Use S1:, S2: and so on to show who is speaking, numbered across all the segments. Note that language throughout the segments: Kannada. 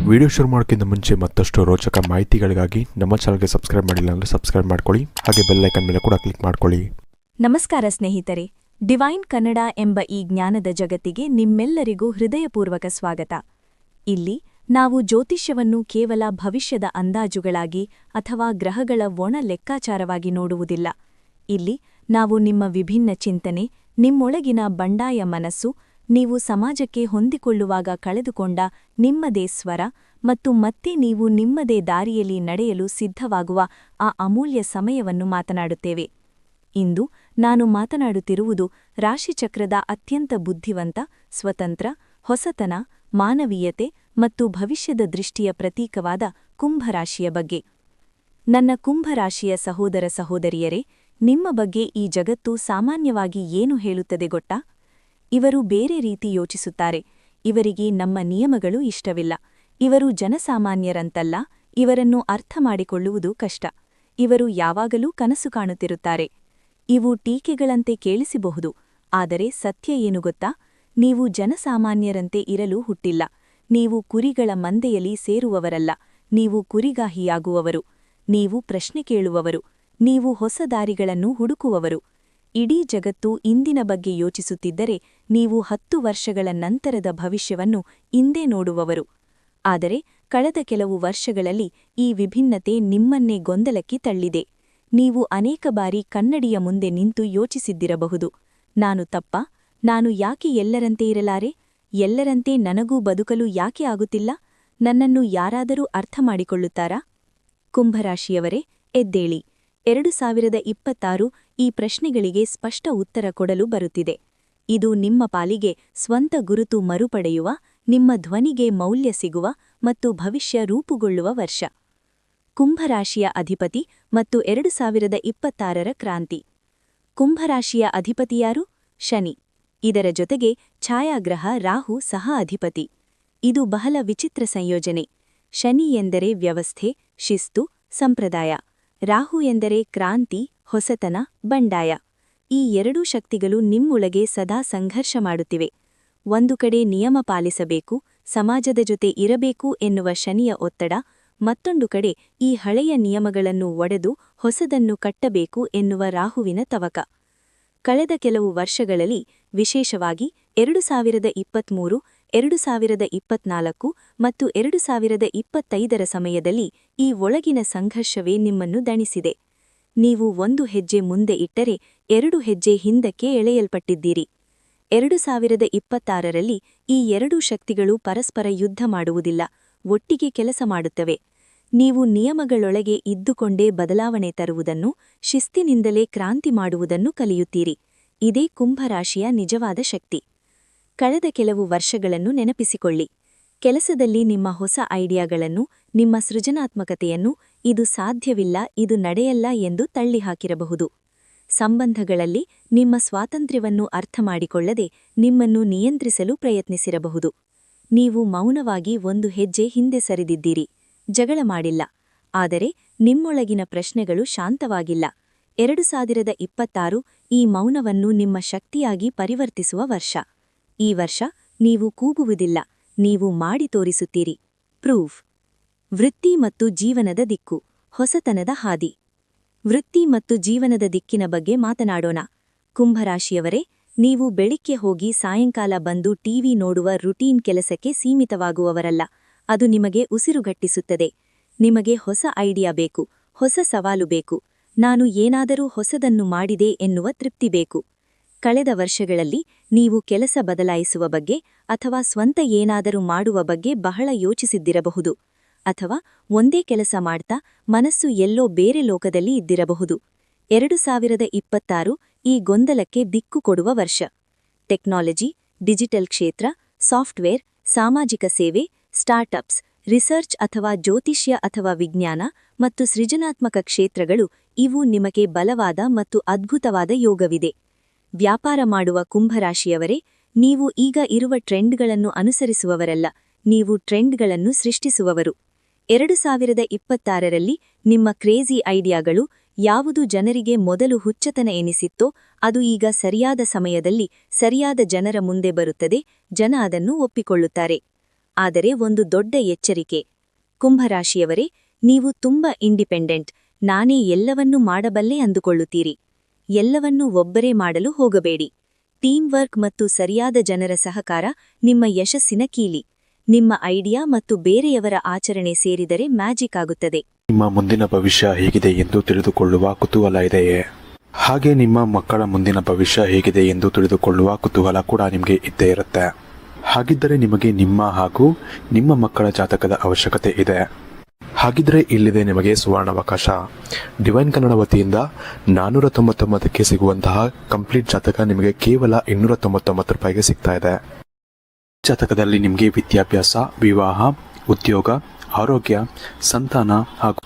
S1: ವಿಡಿಯೋ ಶುರು ಮಾಡೋಕ್ಕಿಂತ ಮುಂಚೆ ಮತ್ತಷ್ಟು ರೋಚಕ ಮಾಹಿತಿಗಳಿಗಾಗಿ ನಮ್ಮ ಚಾನಲ್ಗೆ ಸಬ್ಸ್ಕ್ರೈಬ್ ಮಾಡಿಲ್ಲ ಅಂದರೆ ಸಬ್ಸ್ಕ್ರೈಬ್ ಮಾಡ್ಕೊಳ್ಳಿ, ಹಾಗೆ ಬೆಲ್ ಐಕನ್ ಮೇಲೆ ಕೂಡ ಕ್ಲಿಕ್ ಮಾಡ್ಕೊಳ್ಳಿ.
S2: ನಮಸ್ಕಾರ ಸ್ನೇಹಿತರೆ, ಡಿವೈನ್ ಕನ್ನಡ ಎಂಬ ಈ ಜ್ಞಾನದ ಜಗತ್ತಿಗೆ ನಿಮ್ಮೆಲ್ಲರಿಗೂ ಹೃದಯಪೂರ್ವಕ ಸ್ವಾಗತ. ಇಲ್ಲಿ ನಾವು ಜ್ಯೋತಿಷ್ಯವನ್ನು ಕೇವಲ ಭವಿಷ್ಯದ ಅಂದಾಜುಗಳಾಗಿ ಅಥವಾ ಗ್ರಹಗಳ ಒಣ ಲೆಕ್ಕಾಚಾರವಾಗಿ ನೋಡುವುದಿಲ್ಲ. ಇಲ್ಲಿ ನಾವು ನಿಮ್ಮ ವಿಭಿನ್ನ ಚಿಂತನೆ, ನಿಮ್ಮೊಳಗಿನ ಬಂಡಾಯ ಮನಸ್ಸು, ನೀವು ಸಮಾಜಕ್ಕೆ ಹೊಂದಿಕೊಳ್ಳುವಾಗ ಕಳೆದುಕೊಂಡ ನಿಮ್ಮದೇ ಸ್ವರ ಮತ್ತು ಮತ್ತೆ ನೀವು ನಿಮ್ಮದೇ ದಾರಿಯಲ್ಲಿ ನಡೆಯಲು ಸಿದ್ಧವಾಗುವ ಆ ಅಮೂಲ್ಯ ಸಮಯವನ್ನು ಮಾತನಾಡುತ್ತೇವೆ. ಇಂದು ನಾನು ಮಾತನಾಡುತ್ತಿರುವುದು ರಾಶಿಚಕ್ರದ ಅತ್ಯಂತ ಬುದ್ಧಿವಂತ, ಸ್ವತಂತ್ರ, ಹೊಸತನ, ಮಾನವೀಯತೆ ಮತ್ತು ಭವಿಷ್ಯದ ದೃಷ್ಟಿಯ ಪ್ರತೀಕವಾದ ಕುಂಭರಾಶಿಯ ಬಗ್ಗೆ. ನನ್ನ ಕುಂಭರಾಶಿಯ ಸಹೋದರ ಸಹೋದರಿಯರೇ, ನಿಮ್ಮ ಬಗ್ಗೆ ಈ ಜಗತ್ತು ಸಾಮಾನ್ಯವಾಗಿ ಏನು ಹೇಳುತ್ತದೆ ಗೊತ್ತಾ? ಇವರು ಬೇರೆ ರೀತಿ ಯೋಚಿಸುತ್ತಾರೆ. ಇವರಿಗೆ ನಮ್ಮ ನಿಯಮಗಳು ಇಷ್ಟವಿಲ್ಲ. ಇವರು ಜನಸಾಮಾನ್ಯರಂತಲ್ಲ. ಇವರನ್ನು ಅರ್ಥ ಮಾಡಿಕೊಳ್ಳುವುದು ಕಷ್ಟ. ಇವರು ಯಾವಾಗಲೂ ಕನಸು ಕಾಣುತ್ತಿರುತ್ತಾರೆ. ಇವು ಟೀಕೆಗಳಂತೆ ಕೇಳಿಸಬಹುದು, ಆದರೆ ಸತ್ಯ ಏನು ಗೊತ್ತಾ? ನೀವು ಜನಸಾಮಾನ್ಯರಂತೆ ಇರಲು ಹುಟ್ಟಿಲ್ಲ. ನೀವು ಕುರಿಗಳ ಮಂದೆಯಲ್ಲಿ ಸೇರುವವರಲ್ಲ. ನೀವು ಕುರಿಗಾಹಿಯಾಗುವವರು. ನೀವು ಪ್ರಶ್ನೆ ಕೇಳುವವರು. ನೀವು ಹೊಸ ದಾರಿಗಳನ್ನು ಹುಡುಕುವವರು. ಇಡೀ ಜಗತ್ತು ಇಂದಿನ ಬಗ್ಗೆ ಯೋಚಿಸುತ್ತಿದ್ದರೆ ನೀವು 10 ವರ್ಷಗಳ ನಂತರದ ಭವಿಷ್ಯವನ್ನು ಇಂದೇ ನೋಡುವವರು. ಆದರೆ ಕಳೆದ ಕೆಲವು ವರ್ಷಗಳಲ್ಲಿ ಈ ವಿಭಿನ್ನತೆ ನಿಮ್ಮನ್ನೇ ಗೊಂದಲಕ್ಕೆ ತಳ್ಳಿದೆ. ನೀವು ಅನೇಕ ಬಾರಿ ಕನ್ನಡಿಯ ಮುಂದೆ ನಿಂತು ಯೋಚಿಸಿದ್ದಿರಬಹುದು, ನಾನು ತಪ್ಪಾ? ನಾನು ಯಾಕೆ ಎಲ್ಲರಂತೆ ಇರಲಾರೆ? ಎಲ್ಲರಂತೆ ನನಗೂ ಬದುಕಲು ಯಾಕೆ ಆಗುತ್ತಿಲ್ಲ? ನನ್ನನ್ನು ಯಾರಾದರೂ ಅರ್ಥ ಮಾಡಿಕೊಳ್ಳುತ್ತಾರಾ? ಕುಂಭರಾಶಿಯವರೇ, ಎದ್ದೇಳಿ. 2026 ಈ ಪ್ರಶ್ನೆಗಳಿಗೆ ಸ್ಪಷ್ಟ ಉತ್ತರ ಕೊಡಲು ಬರುತ್ತಿದೆ. ಇದು ನಿಮ್ಮ ಪಾಲಿಗೆ ಸ್ವಂತ ಗುರುತು ಮರುಪಡೆಯುವ, ನಿಮ್ಮ ಧ್ವನಿಗೆ ಮೌಲ್ಯ ಸಿಗುವ ಮತ್ತು ಭವಿಷ್ಯ ರೂಪುಗೊಳ್ಳುವ ವರ್ಷ. ಕುಂಭರಾಶಿಯ ಅಧಿಪತಿ ಮತ್ತು 2026ರ ಕ್ರಾಂತಿ. ಕುಂಭರಾಶಿಯ ಅಧಿಪತಿಯಾರು? ಶನಿ. ಇದರ ಜೊತೆಗೆ ಛಾಯಾಗ್ರಹ ರಾಹು ಸಹ ಅಧಿಪತಿ. ಇದು ಬಹಳ ವಿಚಿತ್ರ ಸಂಯೋಜನೆ. ಶನಿ ಎಂದರೆ ವ್ಯವಸ್ಥೆ, ಶಿಸ್ತು, ಸಂಪ್ರದಾಯ. ರಾಹು ಎಂದರೆ ಕ್ರಾಂತಿ, ಹೊಸತನ, ಬಂಡಾಯ. ಈ ಎರಡೂ ಶಕ್ತಿಗಳು ನಿಮ್ಮೊಳಗೆ ಸದಾ ಸಂಘರ್ಷ ಮಾಡುತ್ತಿವೆ. ಒಂದು ಕಡೆ ನಿಯಮ ಪಾಲಿಸಬೇಕು, ಸಮಾಜದ ಜೊತೆ ಇರಬೇಕು ಎನ್ನುವ ಶನಿಯ ಒತ್ತಡ, ಮತ್ತೊಂದು ಕಡೆ ಈ ಹಳೆಯ ನಿಯಮಗಳನ್ನು ಒಡೆದು ಹೊಸದನ್ನು ಕಟ್ಟಬೇಕು ಎನ್ನುವ ರಾಹುವಿನ ತವಕ. ಕಳೆದ ಕೆಲವು ವರ್ಷಗಳಲ್ಲಿ, ವಿಶೇಷವಾಗಿ 2023, 2024 ಮತ್ತು 2025ರ ಸಮಯದಲ್ಲಿ ಈ ಒಳಗಿನ ಸಂಘರ್ಷವೇ ನಿಮ್ಮನ್ನು ದಣಿಸಿದೆ. ನೀವು ಒಂದು ಹೆಜ್ಜೆ ಮುಂದೆ ಇಟ್ಟರೆ 2 ಹೆಜ್ಜೆ ಹಿಂದಕ್ಕೆ ಎಳೆಯಲ್ಪಟ್ಟಿದ್ದೀರಿ. 2026ರಲ್ಲಿ ಈ ಎರಡೂ ಶಕ್ತಿಗಳು ಪರಸ್ಪರ ಯುದ್ಧ ಮಾಡುವುದಿಲ್ಲ, ಒಟ್ಟಿಗೆ ಕೆಲಸ ಮಾಡುತ್ತವೆ. ನೀವು ನಿಯಮಗಳೊಳಗೆ ಇದ್ದುಕೊಂಡೇ ಬದಲಾವಣೆ ತರುವುದನ್ನು, ಶಿಸ್ತಿನಿಂದಲೇ ಕ್ರಾಂತಿ ಮಾಡುವುದನ್ನು ಕಲಿಯುತ್ತೀರಿ. ಇದೇ ಕುಂಭರಾಶಿಯ ನಿಜವಾದ ಶಕ್ತಿ. ಕಳೆದ ಕೆಲವು ವರ್ಷಗಳನ್ನು ನೆನಪಿಸಿಕೊಳ್ಳಿ. ಕೆಲಸದಲ್ಲಿ ನಿಮ್ಮ ಹೊಸ ಐಡಿಯಾಗಳನ್ನು, ನಿಮ್ಮ ಸೃಜನಾತ್ಮಕತೆಯನ್ನು ಇದು ಸಾಧ್ಯವಿಲ್ಲ, ಇದು ನಡೆಯಲ್ಲ ಎಂದು ತಳ್ಳಿಹಾಕಿರಬಹುದು. ಸಂಬಂಧಗಳಲ್ಲಿ ನಿಮ್ಮ ಸ್ವಾತಂತ್ರ್ಯವನ್ನು ಅರ್ಥಮಾಡಿಕೊಳ್ಳದೆ ನಿಮ್ಮನ್ನು ನಿಯಂತ್ರಿಸಲು ಪ್ರಯತ್ನಿಸಿರಬಹುದು. ನೀವು ಮೌನವಾಗಿ ಒಂದು ಹೆಜ್ಜೆ ಹಿಂದೆ ಸರಿದಿದ್ದೀರಿ. ಜಗಳ ಮಾಡಿಲ್ಲ, ಆದರೆ ನಿಮ್ಮೊಳಗಿನ ಪ್ರಶ್ನೆಗಳು ಶಾಂತವಾಗಿಲ್ಲ. 2026 ಈ ಮೌನವನ್ನು ನಿಮ್ಮ ಶಕ್ತಿಯಾಗಿ ಪರಿವರ್ತಿಸುವ ವರ್ಷ. ಈ ವರ್ಷ ನೀವು ಕೂಗುವುದಿಲ್ಲ, ನೀವು ಮಾಡಿ ತೋರಿಸುತ್ತೀರಿ. ಪ್ರೂಫ್. ವೃತ್ತಿ ಮತ್ತು ಜೀವನದ ದಿಕ್ಕು. ಹೊಸತನದ ಹಾದಿ. ವೃತ್ತಿ ಮತ್ತು ಜೀವನದ ದಿಕ್ಕಿನ ಬಗ್ಗೆ ಮಾತನಾಡೋಣ. ಕುಂಭರಾಶಿಯವರೇ, ನೀವು ಬೆಳಿಗ್ಗೆ ಹೋಗಿ ಸಾಯಂಕಾಲ ಬಂದು ಟಿವಿ ನೋಡುವ ರುಟೀನ್ ಕೆಲಸಕ್ಕೆ ಸೀಮಿತವಾಗುವವರಲ್ಲ. ಅದು ನಿಮಗೆ ಉಸಿರುಗಟ್ಟಿಸುತ್ತದೆ. ನಿಮಗೆ ಹೊಸ ಐಡಿಯಾ ಬೇಕು, ಹೊಸ ಸವಾಲು ಬೇಕು. ನಾನು ಏನಾದರೂ ಹೊಸದನ್ನು ಮಾಡಿದೆ ಎನ್ನುವ ತೃಪ್ತಿ ಬೇಕು. ಕಳೆದ ವರ್ಷಗಳಲ್ಲಿ ನೀವು ಕೆಲಸ ಬದಲಾಯಿಸುವ ಬಗ್ಗೆ ಅಥವಾ ಸ್ವಂತ ಏನಾದರೂ ಮಾಡುವ ಬಗ್ಗೆ ಬಹಳ ಯೋಚಿಸಿದ್ದಿರಬಹುದು. ಅಥವಾ ಒಂದೇ ಕೆಲಸ ಮಾಡ್ತಾ ಮನಸ್ಸು ಎಲ್ಲೋ ಬೇರೆ ಲೋಕದಲ್ಲಿ ಇದ್ದಿರಬಹುದು. 2026 ಈ ಗೊಂದಲಕ್ಕೆ ದಿಕ್ಕು ಕೊಡುವ ವರ್ಷ. ಟೆಕ್ನಾಲಜಿ, ಡಿಜಿಟಲ್ ಕ್ಷೇತ್ರ, ಸಾಫ್ಟ್ವೇರ್, ಸಾಮಾಜಿಕ ಸೇವೆ, ಸ್ಟಾರ್ಟ್ಅಪ್ಸ್, ರಿಸರ್ಚ್ ಅಥವಾ ಜ್ಯೋತಿಷ್ಯ ಅಥವಾ ವಿಜ್ಞಾನ ಮತ್ತು ಸೃಜನಾತ್ಮಕ ಕ್ಷೇತ್ರಗಳು ಇವು ನಿಮಗೆ ಬಲವಾದ ಮತ್ತು ಅದ್ಭುತವಾದ ಯೋಗವಿದೆ. ವ್ಯಾಪಾರ ಮಾಡುವ ಕುಂಭರಾಶಿಯವರೇ, ನೀವು ಈಗ ಇರುವ ಟ್ರೆಂಡ್ಗಳನ್ನು ಅನುಸರಿಸುವವರಲ್ಲ, ನೀವು ಟ್ರೆಂಡ್ಗಳನ್ನು ಸೃಷ್ಟಿಸುವವರು. 2026ರಲ್ಲಿ ನಿಮ್ಮ ಕ್ರೇಜಿ ಐಡಿಯಾಗಳು, ಯಾವುದು ಜನರಿಗೆ ಮೊದಲು ಹುಚ್ಚತನ ಎನಿಸಿತ್ತೋ ಅದು ಈಗ ಸರಿಯಾದ ಸಮಯದಲ್ಲಿ ಸರಿಯಾದ ಜನರ ಮುಂದೆ ಬರುತ್ತದೆ. ಜನ ಅದನ್ನು ಒಪ್ಪಿಕೊಳ್ಳುತ್ತಾರೆ. ಆದರೆ ಒಂದು ದೊಡ್ಡ ಎಚ್ಚರಿಕೆ. ಕುಂಭರಾಶಿಯವರೇ, ನೀವು ತುಂಬ ಇಂಡಿಪೆಂಡೆಂಟ್, ನಾನೇ ಎಲ್ಲವನ್ನೂ ಮಾಡಬಲ್ಲೆ ಅಂದುಕೊಳ್ಳುತ್ತೀರಿ. ಎಲ್ಲವನ್ನೂ ಒಬ್ಬರೇ ಮಾಡಲು ಹೋಗಬೇಡಿ. ಟೀಮ್ ವರ್ಕ್ ಮತ್ತು ಸರಿಯಾದ ಜನರ ಸಹಕಾರ ನಿಮ್ಮ ಯಶಸ್ಸಿನ ಕೀಲಿ. ನಿಮ್ಮ ಐಡಿಯಾ ಮತ್ತು ಬೇರೆಯವರ ಆಚರಣೆ ಸೇರಿದರೆ ಮ್ಯಾಜಿಕ್ ಆಗುತ್ತದೆ.
S1: ನಿಮ್ಮ ಮುಂದಿನ ಭವಿಷ್ಯ ಹೇಗಿದೆ ಎಂದು ತಿಳಿದುಕೊಳ್ಳುವ ಕುತೂಹಲ ಇದೆಯೇ? ಹಾಗೆ ನಿಮ್ಮ ಮಕ್ಕಳ ಮುಂದಿನ ಭವಿಷ್ಯ ಹೇಗಿದೆ ಎಂದು ತಿಳಿದುಕೊಳ್ಳುವ ಕುತೂಹಲ ಕೂಡ ನಿಮಗೆ ಇದ್ದೇ ಇರುತ್ತೆ. ಹಾಗಿದ್ದರೆ ನಿಮಗೆ ನಿಮ್ಮ ಹಾಗೂ ನಿಮ್ಮ ಮಕ್ಕಳ ಜಾತಕದ ಅವಶ್ಯಕತೆ ಇದೆ. ಹಾಗಿದ್ರೆ ಇಲ್ಲಿದೆ ನಿಮಗೆ ಸುವರ್ಣಾವಕಾಶ. ಡಿವೈನ್ ಕನ್ನಡ ವತಿಯಿಂದ 499ಕ್ಕೆ ಸಿಗುವಂತಹ ಕಂಪ್ಲೀಟ್ ಜಾತಕ ನಿಮಗೆ ಕೇವಲ 299 ರೂಪಾಯಿಗೆ ಸಿಗ್ತಾ ಇದೆ. ಜಾತಕದಲ್ಲಿ ನಿಮಗೆ ವಿದ್ಯಾಭ್ಯಾಸ, ವಿವಾಹ, ಉದ್ಯೋಗ, ಆರೋಗ್ಯ, ಸಂತಾನ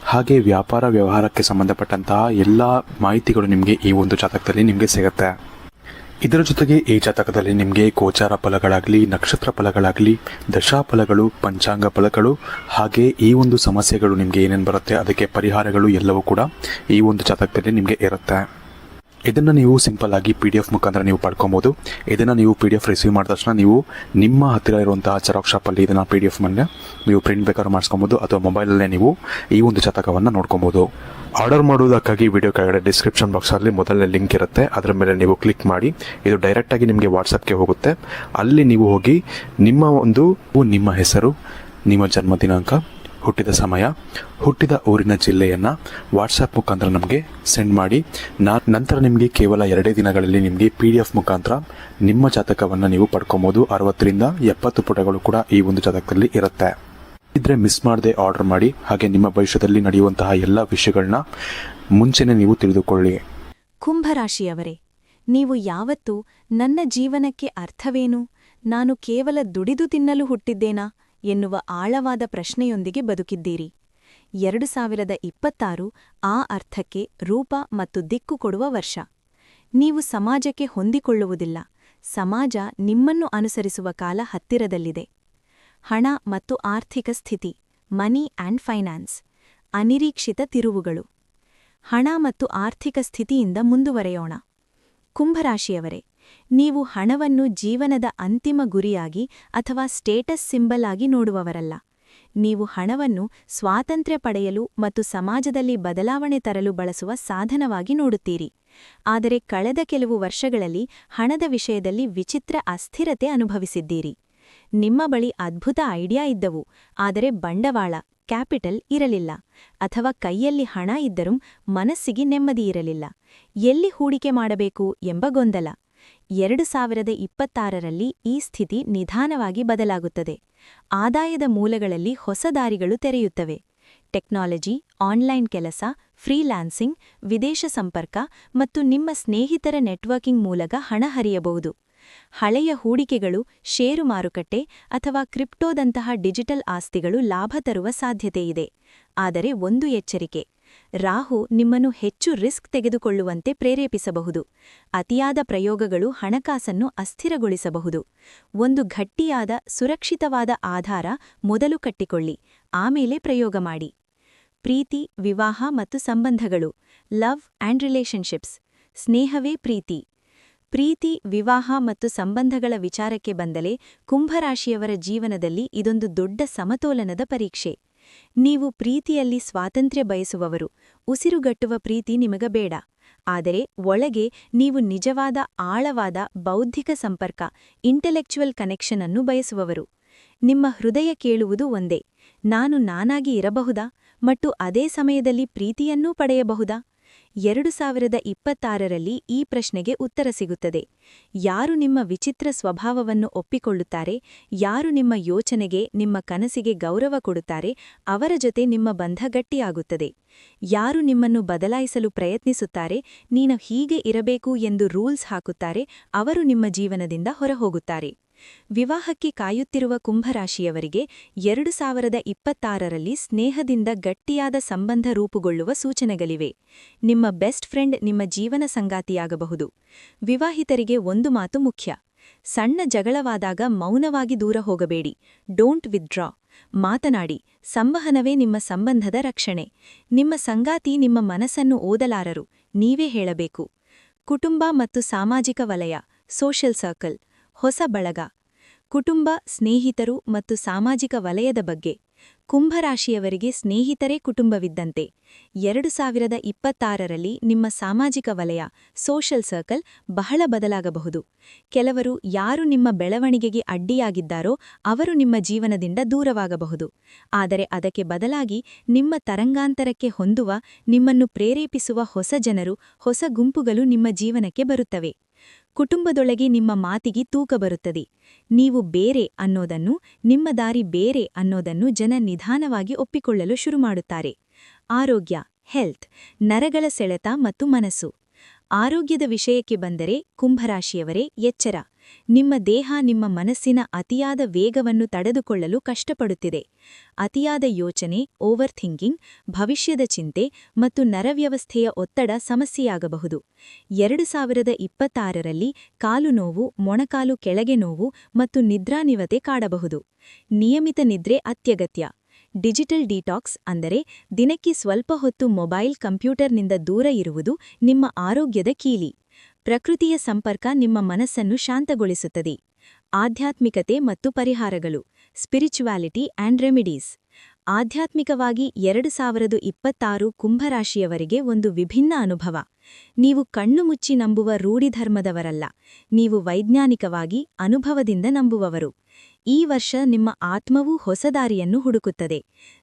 S1: ಹಾಗೆ ವ್ಯಾಪಾರ ವ್ಯವಹಾರಕ್ಕೆ ಸಂಬಂಧಪಟ್ಟಂತಹ ಎಲ್ಲ ಮಾಹಿತಿಗಳು ನಿಮಗೆ ಈ ಒಂದು ಜಾತಕದಲ್ಲಿ ನಿಮಗೆ ಸಿಗುತ್ತೆ. ಇದರ ಜೊತೆಗೆ ಈ ಜಾತಕದಲ್ಲಿ ನಿಮಗೆ ಗೋಚಾರ ಫಲಗಳಾಗಲಿ, ನಕ್ಷತ್ರ ಫಲಗಳಾಗಲಿ, ದಶಾಫಲಗಳು, ಪಂಚಾಂಗ ಫಲಗಳು ಹಾಗೆ ಈ ಒಂದು ಸಮಸ್ಯೆಗಳು ನಿಮಗೆ ಏನೇನು ಬರುತ್ತೆ ಅದಕ್ಕೆ ಪರಿಹಾರಗಳು ಎಲ್ಲವೂ ಕೂಡ ಈ ಒಂದು ಜಾತಕದಲ್ಲಿ ನಿಮಗೆ ಇರುತ್ತೆ. ಇದನ್ನು ನೀವು ಸಿಂಪಲ್ ಆಗಿ PDF ಮುಖಾಂತರ ನೀವು ಪಡ್ಕೊಬೋದು. ಇದನ್ನು ನೀವು PDF ರಿಸೀವ್ ಮಾಡಿದ ತಕ್ಷಣ ನೀವು ನಿಮ್ಮ ಹತ್ತಿರ ಇರುವಂತಹ ಜೆರಾಕ್ಸ್ ಶಾಪಲ್ಲಿ ಇದನ್ನು PDF ಮೇಲೆ ನೀವು ಪ್ರಿಂಟ್ ಬೇಕಾದ್ರೂ ಮಾಡಿಸ್ಕೊಬೋದು ಅಥವಾ ಮೊಬೈಲಲ್ಲೇ ನೀವು ಈ ಒಂದು ಜಾತಕವನ್ನು ನೋಡ್ಕೊಬೋದು. ಆರ್ಡರ್ ಮಾಡುವುದಕ್ಕಾಗಿ ವಿಡಿಯೋ ಕೆಳಗಡೆ ಡಿಸ್ಕ್ರಿಪ್ಷನ್ ಬಾಕ್ಸಲ್ಲಿ ಮೊದಲನೇ ಲಿಂಕ್ ಇರುತ್ತೆ, ಅದರ ಮೇಲೆ ನೀವು ಕ್ಲಿಕ್ ಮಾಡಿ. ಇದು ಡೈರೆಕ್ಟಾಗಿ ನಿಮಗೆ ವಾಟ್ಸಪ್ಗೆ ಹೋಗುತ್ತೆ. ಅಲ್ಲಿ ನೀವು ಹೋಗಿ ನಿಮ್ಮ ಹೆಸರು, ನಿಮ್ಮ ಜನ್ಮ ದಿನಾಂಕ, ಹುಟ್ಟಿದ ಸಮಯ, ಹುಟ್ಟಿದ ಊರಿನ ಜಿಲ್ಲೆಯನ್ನು ವಾಟ್ಸಪ್ ಮುಖಾಂತರ ನಮಗೆ ಸೆಂಡ್ ಮಾಡಿ. ನಂತರ ನಿಮಗೆ ಕೇವಲ 2 ದಿನಗಳಲ್ಲಿ ನಿಮಗೆ PDF ಮುಖಾಂತರ ನಿಮ್ಮ ಜಾತಕವನ್ನು ನೀವು ಪಡ್ಕೊಬೋದು. 60ರಿಂದ 70 ಪುಟಗಳು ಕೂಡ ಈ ಒಂದು ಜಾತಕದಲ್ಲಿ ಇರುತ್ತೆ. ಇದ್ರೆ ಮಿಸ್ ಮಾಡದೆ ಆರ್ಡರ್ ಮಾಡಿ. ಹಾಗೆ ನಿಮ್ಮ ಭವಿಷ್ಯದಲ್ಲಿ ನಡೆಯುವಂತಹ ಎಲ್ಲ ವಿಷಯಗಳನ್ನ ಮುಂಚೆನೇ ನೀವು ತಿಳಿದುಕೊಳ್ಳಿ.
S2: ಕುಂಭರಾಶಿಯವರೇ, ನೀವು ಯಾವತ್ತೂ ನನ್ನ ಜೀವನಕ್ಕೆ ಅರ್ಥವೇನು, ನಾನು ಕೇವಲ ದುಡಿದು ತಿನ್ನಲು ಹುಟ್ಟಿದ್ದೇನಾ ಎನ್ನುವ ಆಳವಾದ ಪ್ರಶ್ನೆಯೊಂದಿಗೆ ಬದುಕಿದ್ದೀರಿ. 2026 ಆ ಅರ್ಥಕ್ಕೆ ರೂಪ ಮತ್ತು ದಿಕ್ಕು ಕೊಡುವ ವರ್ಷ. ನೀವು ಸಮಾಜಕ್ಕೆ ಹೊಂದಿಕೊಳ್ಳುವುದಿಲ್ಲ, ಸಮಾಜ ನಿಮ್ಮನ್ನು ಅನುಸರಿಸುವ ಕಾಲ ಹತ್ತಿರದಲ್ಲಿದೆ. ಹಣ ಮತ್ತು ಆರ್ಥಿಕ ಸ್ಥಿತಿ, ಮನಿ ಆ್ಯಂಡ್ ಫೈನಾನ್ಸ್, ಅನಿರೀಕ್ಷಿತ ತಿರುವುಗಳು. ಹಣ ಮತ್ತು ಆರ್ಥಿಕ ಸ್ಥಿತಿಯಿಂದ ಮುಂದುವರೆಯೋಣ. ಕುಂಭರಾಶಿಯವರೇ, ನೀವು ಹಣವನ್ನು ಜೀವನದ ಅಂತಿಮ ಗುರಿಯಾಗಿ ಅಥವಾ ಸ್ಟೇಟಸ್ ಸಿಂಬಲ್ ಆಗಿ ನೋಡುವವರಲ್ಲ. ನೀವು ಹಣವನ್ನು ಸ್ವಾತಂತ್ರ್ಯ ಪಡೆಯಲು ಮತ್ತು ಸಮಾಜದಲ್ಲಿ ಬದಲಾವಣೆ ತರಲು ಬಳಸುವ ಸಾಧನವಾಗಿ ನೋಡುತ್ತೀರಿ. ಆದರೆ ಕಳೆದ ಕೆಲವು ವರ್ಷಗಳಲ್ಲಿ ಹಣದ ವಿಷಯದಲ್ಲಿ ವಿಚಿತ್ರ ಅಸ್ಥಿರತೆ ಅನುಭವಿಸಿದ್ದೀರಿ. ನಿಮ್ಮ ಬಳಿ ಅದ್ಭುತ ಐಡಿಯಾ ಇದ್ದವು, ಆದರೆ ಬಂಡವಾಳ ಕ್ಯಾಪಿಟಲ್ ಇರಲಿಲ್ಲ, ಅಥವಾ ಕೈಯಲ್ಲಿ ಹಣ ಇದ್ದರೂ ಮನಸ್ಸಿಗೆ ನೆಮ್ಮದಿಯಿರಲಿಲ್ಲ. ಎಲ್ಲಿ ಹೂಡಿಕೆ ಮಾಡಬೇಕು ಎಂಬ ಗೊಂದಲ. 2026ರಲ್ಲಿ ಈ ಸ್ಥಿತಿ ನಿಧಾನವಾಗಿ ಬದಲಾಗುತ್ತದೆ. ಆದಾಯದ ಮೂಲಗಳಲ್ಲಿ ಹೊಸ ದಾರಿಗಳು ತೆರೆಯುತ್ತವೆ. ಟೆಕ್ನಾಲಜಿ, ಆನ್ಲೈನ್ ಕೆಲಸ, ಫ್ರೀಲಾನ್ಸಿಂಗ್, ವಿದೇಶ ಸಂಪರ್ಕ ಮತ್ತು ನಿಮ್ಮ ಸ್ನೇಹಿತರ ನೆಟ್ವರ್ಕಿಂಗ್ ಮೂಲಕ ಹಣ ಹರಿಯಬಹುದು. ಹಳೆಯ ಹೂಡಿಕೆಗಳು, ಷೇರು ಮಾರುಕಟ್ಟೆ ಅಥವಾ ಕ್ರಿಪ್ಟೋದಂತಹ ಡಿಜಿಟಲ್ ಆಸ್ತಿಗಳು ಲಾಭ ತರುವ ಸಾಧ್ಯತೆಯಿದೆ. ಆದರೆ ಒಂದು ಎಚ್ಚರಿಕೆ: ರಾಹು ನಿಮ್ಮನ್ನು ಹೆಚ್ಚು ರಿಸ್ಕ್ ತೆಗೆದುಕೊಳ್ಳುವಂತೆ ಪ್ರೇರೇಪಿಸಬಹುದು. ಅತಿಯಾದ ಪ್ರಯೋಗಗಳು ಹಣಕಾಸನ್ನು ಅಸ್ಥಿರಗೊಳಿಸಬಹುದು. ಒಂದು ಗಟ್ಟಿಯಾದ, ಸುರಕ್ಷಿತವಾದ ಆಧಾರ ಮೊದಲು ಕಟ್ಟಿಕೊಳ್ಳಿ, ಆಮೇಲೆ ಪ್ರಯೋಗ ಮಾಡಿ. ಪ್ರೀತಿ, ವಿವಾಹ ಮತ್ತು ಸಂಬಂಧಗಳು, ಲವ್ ಆ್ಯಂಡ್ ರಿಲೇಶನ್ಶಿಪ್ಸ್. ಸ್ನೇಹವೇ ಪ್ರೀತಿ. ಪ್ರೀತಿ, ವಿವಾಹ ಮತ್ತು ಸಂಬಂಧಗಳ ವಿಚಾರಕ್ಕೆ ಬಂದಲೇ ಕುಂಭರಾಶಿಯವರ ಜೀವನದಲ್ಲಿ ಇದೊಂದು ದೊಡ್ಡ ಸಮತೋಲನದ ಪರೀಕ್ಷೆ. ನೀವು ಪ್ರೀತಿಯಲ್ಲಿ ಸ್ವಾತಂತ್ರ್ಯ ಬಯಸುವವರು. ಉಸಿರುಗಟ್ಟುವ ಪ್ರೀತಿ ನಿಮಗ ಬೇಡ. ಆದರೆ ಒಳಗೆ ನೀವು ನಿಜವಾದ, ಆಳವಾದ ಬೌದ್ಧಿಕ ಸಂಪರ್ಕ, ಇಂಟೆಲೆಕ್ಚುವಲ್ ಕನೆಕ್ಷನ್ ಅನ್ನು ಬಯಸುವವರು. ನಿಮ್ಮ ಹೃದಯ ಕೇಳುವುದು ಒಂದೇ: ನಾನು ನಾನಾಗಿ ಇರಬಹುದಾ ಮತ್ತು ಅದೇ ಸಮಯದಲ್ಲಿ ಪ್ರೀತಿಯನ್ನೂ ಪಡೆಯಬಹುದಾ? 2026ರಲ್ಲಿ ಈ ಪ್ರಶ್ನೆಗೆ ಉತ್ತರ ಸಿಗುತ್ತದೆ. ಯಾರು ನಿಮ್ಮ ವಿಚಿತ್ರ ಸ್ವಭಾವವನ್ನು ಒಪ್ಪಿಕೊಳ್ಳುತ್ತಾರೆ, ಯಾರು ನಿಮ್ಮ ಯೋಚನೆಗೆ, ನಿಮ್ಮ ಕನಸಿಗೆ ಗೌರವ ಕೊಡುತ್ತಾರೆ, ಅವರ ಜೊತೆ ನಿಮ್ಮ ಬಂಧ ಗಟ್ಟಿಯಾಗುತ್ತದೆ. ಯಾರು ನಿಮ್ಮನ್ನು ಬದಲಾಯಿಸಲು ಪ್ರಯತ್ನಿಸುತ್ತಾರೆ, ನೀನು ಹೀಗೆ ಇರಬೇಕು ಎಂದು ರೂಲ್ಸ್ ಹಾಕುತ್ತಾರೆ, ಅವರು ನಿಮ್ಮ ಜೀವನದಿಂದ ಹೊರಹೋಗುತ್ತಾರೆ. ವಿವಾಹಕ್ಕೆ ಕಾಯುತ್ತಿರುವ ಕುಂಭರಾಶಿಯವರಿಗೆ 2026ರಲ್ಲಿ ಸ್ನೇಹದಿಂದ ಗಟ್ಟಿಯಾದ ಸಂಬಂಧ ರೂಪುಗೊಳ್ಳುವ ಸೂಚನೆಗಳಿವೆ. ನಿಮ್ಮ ಬೆಸ್ಟ್ ಫ್ರೆಂಡ್ ನಿಮ್ಮ ಜೀವನ ಸಂಗಾತಿಯಾಗಬಹುದು. ವಿವಾಹಿತರಿಗೆ ಒಂದು ಮಾತು ಮುಖ್ಯ: ಸಣ್ಣ ಜಗಳವಾದಾಗ ಮೌನವಾಗಿ ದೂರ ಹೋಗಬೇಡಿ. Don't withdraw. ಮಾತನಾಡಿ. ಸಂವಹನವೇ ನಿಮ್ಮ ಸಂಬಂಧದ ರಕ್ಷಣೆ. ನಿಮ್ಮ ಸಂಗಾತಿ ನಿಮ್ಮ ಮನಸ್ಸನ್ನು ಓದಲಾರರು, ನೀವೇ ಹೇಳಬೇಕು. ಕುಟುಂಬ ಮತ್ತು ಸಾಮಾಜಿಕ ವಲಯ, ಸೋಷಿಯಲ್ ಸರ್ಕಲ್, ಹೊಸ ಬಳಗ. ಕುಟುಂಬ, ಸ್ನೇಹಿತರು ಮತ್ತು ಸಾಮಾಜಿಕ ವಲಯದ ಬಗ್ಗೆ. ಕುಂಭರಾಶಿಯವರಿಗೆ ಸ್ನೇಹಿತರೇ ಕುಟುಂಬವಿದ್ದಂತೆ. 2026ರಲ್ಲಿ ನಿಮ್ಮ ಸಾಮಾಜಿಕ ವಲಯ, ಸೋಷಲ್ ಸರ್ಕಲ್ ಬಹಳ ಬದಲಾಗಬಹುದು. ಕೆಲವರು ಯಾರು ನಿಮ್ಮ ಬೆಳವಣಿಗೆಗೆ ಅಡ್ಡಿಯಾಗಿದ್ದಾರೋ ಅವರು ನಿಮ್ಮ ಜೀವನದಿಂದ ದೂರವಾಗಬಹುದು. ಆದರೆ ಅದಕ್ಕೆ ಬದಲಾಗಿ ನಿಮ್ಮ ತರಂಗಾಂತರಕ್ಕೆ ಹೊಂದುವ, ನಿಮ್ಮನ್ನು ಪ್ರೇರೇಪಿಸುವ ಹೊಸ ಜನರು, ಹೊಸ ಗುಂಪುಗಳು ನಿಮ್ಮ ಜೀವನಕ್ಕೆ ಬರುತ್ತವೆ. ಕುಟುಂಬದೊಳಗೆ ನಿಮ್ಮ ಮಾತಿಗೆ ತೂಕ ಬರುತ್ತದೆ. ನೀವು ಬೇರೆ ಅನ್ನೋದನ್ನು, ನಿಮ್ಮ ದಾರಿ ಬೇರೆ ಅನ್ನೋದನ್ನು ಜನ ನಿಧಾನವಾಗಿ ಒಪ್ಪಿಕೊಳ್ಳಲು ಶುರುಮಾಡುತ್ತಾರೆ. ಆರೋಗ್ಯ, ಹೆಲ್ತ್, ನರಗಳ ಸೆಳೆತ ಮತ್ತು ಮನಸ್ಸು. ಆರೋಗ್ಯದ ವಿಷಯಕ್ಕೆ ಬಂದರೆ ಕುಂಭರಾಶಿಯವರೇ ಎಚ್ಚರ. ನಿಮ್ಮ ದೇಹ ನಿಮ್ಮ ಮನಸ್ಸಿನ ಅತಿಯಾದ ವೇಗವನ್ನು ತಡೆದುಕೊಳ್ಳಲು ಕಷ್ಟಪಡುತ್ತಿದೆ. ಅತಿಯಾದ ಯೋಚನೆ, ಓವರ್ ಥಿಂಕಿಂಗ್, ಭವಿಷ್ಯದ ಚಿಂತೆ ಮತ್ತು ನರವ್ಯವಸ್ಥೆಯ ಒತ್ತಡ ಸಮಸ್ಯೆಯಾಗಬಹುದು. 2026ರಲ್ಲಿ ಕಾಲು ನೋವು, ಮೊಣಕಾಲು ಕೆಳಗೆ ನೋವು ಮತ್ತು ನಿದ್ರಾನಿವತೆ ಕಾಡಬಹುದು. ನಿಯಮಿತ ನಿದ್ರೆ ಅತ್ಯಗತ್ಯ. ಡಿಜಿಟಲ್ ಡಿಟಾಕ್ಸ್ ಅಂದರೆ ದಿನಕ್ಕೆ ಸ್ವಲ್ಪ ಹೊತ್ತು ಮೊಬೈಲ್, ಕಂಪ್ಯೂಟರ್ನಿಂದ ದೂರ ಇರುವುದು ನಿಮ್ಮ ಆರೋಗ್ಯದ ಕೀಲಿ. ಪ್ರಕೃತಿಯ ಸಂಪರ್ಕ ನಿಮ್ಮ ಮನಸ್ಸನ್ನು ಶಾಂತಗೊಳಿಸುತ್ತದೆ. ಆಧ್ಯಾತ್ಮಿಕತೆ ಮತ್ತು ಪರಿಹಾರಗಳು, ಸ್ಪಿರಿಚುವಾಲಿಟಿ ಆ್ಯಂಡ್ ರೆಮಿಡೀಸ್. ಆಧ್ಯಾತ್ಮಿಕವಾಗಿ 2026 ಕುಂಭರಾಶಿಯವರಿಗೆ ಒಂದು ವಿಭಿನ್ನ ಅನುಭವ. ನೀವು ಕಣ್ಣು ಮುಚ್ಚಿ ನಂಬುವ ರೂಢಿಧರ್ಮದವರಲ್ಲ, ನೀವು ವೈಜ್ಞಾನಿಕವಾಗಿ, ಅನುಭವದಿಂದ ನಂಬುವವರು. ಈ ವರ್ಷ ನಿಮ್ಮ ಆತ್ಮವೂ ಹೊಸ ದಾರಿಯನ್ನು ಹುಡುಕುತ್ತದೆ.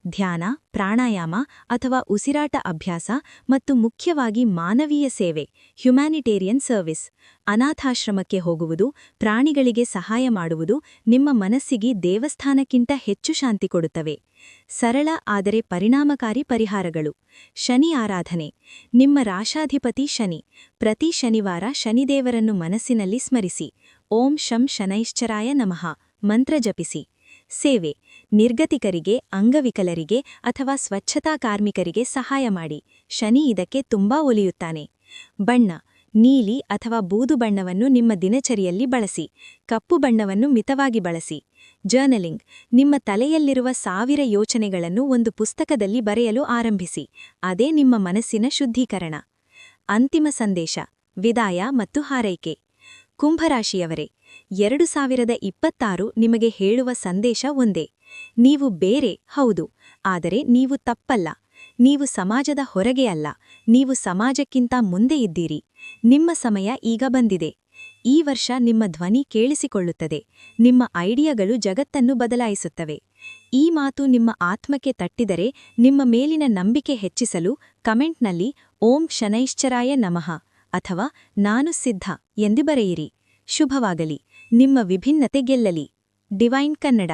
S2: ಧ್ಯಾನ, ಪ್ರಾಣಾಯಾಮ ಅಥವಾ ಉಸಿರಾಟ ಅಭ್ಯಾಸ ಮತ್ತು ಮುಖ್ಯವಾಗಿ ಮಾನವೀಯ ಸೇವೆ, ಹ್ಯುಮ್ಯಾನಿಟೇರಿಯನ್ ಸರ್ವಿಸ್, ಅನಾಥಾಶ್ರಮಕ್ಕೆ ಹೋಗುವುದು, ಪ್ರಾಣಿಗಳಿಗೆ ಸಹಾಯ ಮಾಡುವುದು ನಿಮ್ಮ ಮನಸ್ಸಿಗೆ ದೇವಸ್ಥಾನಕ್ಕಿಂತ ಹೆಚ್ಚು ಶಾಂತಿ ಕೊಡುತ್ತವೆ. ಸರಳ ಆದರೆ ಪರಿಣಾಮಕಾರಿ ಪರಿಹಾರಗಳು. ಶನಿ ಆರಾಧನೆ. ನಿಮ್ಮ ರಾಶಾಧಿಪತಿ ಶನಿ. ಪ್ರತಿ ಶನಿವಾರ ಶನಿದೇವರನ್ನು ಮನಸ್ಸಿನಲ್ಲಿ ಸ್ಮರಿಸಿ. ಓಂ ಶಂ ಶನೈಶ್ಚರಾಯ ನಮಃ ಮಂತ್ರ ಜಪಿಸಿ. ಸೇವೆ. ನಿರ್ಗತಿಕರಿಗೆ, ಅಂಗವಿಕಲರಿಗೆ ಅಥವಾ ಸ್ವಚ್ಛತಾ ಕಾರ್ಮಿಕರಿಗೆ ಸಹಾಯ ಮಾಡಿ. ಶನಿ ಇದಕ್ಕೆ ತುಂಬಾ ಒಲಿಯುತ್ತಾನೆ. ಬಣ್ಣ. ನೀಲಿ ಅಥವಾ ಬೂದು ಬಣ್ಣವನ್ನು ನಿಮ್ಮ ದಿನಚರಿಯಲ್ಲಿ ಬಳಸಿ. ಕಪ್ಪು ಬಣ್ಣವನ್ನು ಮಿತವಾಗಿ ಬಳಸಿ. ಜರ್ನಲಿಂಗ್. ನಿಮ್ಮ ತಲೆಯಲ್ಲಿರುವ 1000 ಯೋಚನೆಗಳನ್ನು ಒಂದು ಪುಸ್ತಕದಲ್ಲಿ ಬರೆಯಲು ಆರಂಭಿಸಿ. ಅದೇ ನಿಮ್ಮ ಮನಸ್ಸಿನ ಶುದ್ಧೀಕರಣ. ಅಂತಿಮ ಸಂದೇಶ, ವಿದಾಯ ಮತ್ತು ಹಾರೈಕೆ. ಕುಂಭರಾಶಿಯವರೇ, 2026 ನಿಮಗೆ ಹೇಳುವ ಸಂದೇಶ ಒಂದೇ. ನೀವು ಬೇರೆ, ಹೌದು, ಆದರೆ ನೀವು ತಪ್ಪಲ್ಲ. ನೀವು ಸಮಾಜದ ಹೊರಗೆ ಅಲ್ಲ, ನೀವು ಸಮಾಜಕ್ಕಿಂತ ಮುಂದೆ ಇದ್ದೀರಿ. ನಿಮ್ಮ ಸಮಯ ಈಗ ಬಂದಿದೆ. ಈ ವರ್ಷ ನಿಮ್ಮ ಧ್ವನಿ ಕೇಳಿಸಿಕೊಳ್ಳುತ್ತದೆ. ನಿಮ್ಮ ಐಡಿಯಾಗಳು ಜಗತ್ತನ್ನು ಬದಲಾಯಿಸುತ್ತವೆ. ಈ ಮಾತು ನಿಮ್ಮ ಆತ್ಮಕ್ಕೆ ತಟ್ಟಿದರೆ, ನಿಮ್ಮ ಮೇಲಿನ ನಂಬಿಕೆ ಹೆಚ್ಚಿಸಲು ಕಮೆಂಟ್ನಲ್ಲಿ ಓಂ ಶನೈಶ್ಚರಾಯ ನಮಃ ಅಥವಾ ನಾನು ಸಿದ್ಧ ಎಂದು ಬರೆಯಿರಿ. ಶುಭವಾಗಲಿ. ನಿಮ್ಮ ವಿಭಿನ್ನತೆ ಗೆಲ್ಲಲಿ. ಡಿವೈನ್ ಕನ್ನಡ.